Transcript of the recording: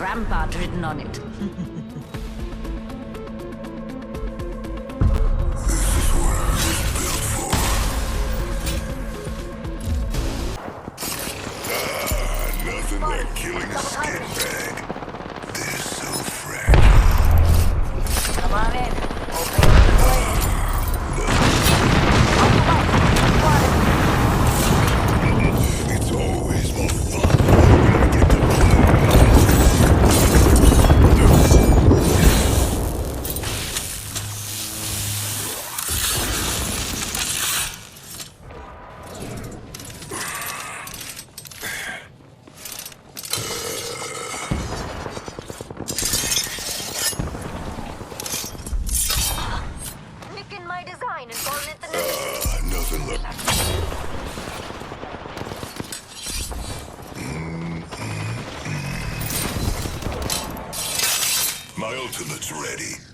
Rampart written on it. Nothing like killing a skin bag. They're so fragile. Come on in. Open the blade. It's always more fun when I get to play. Nicking my design and calling it the next. Nothing like. My ultimate's ready.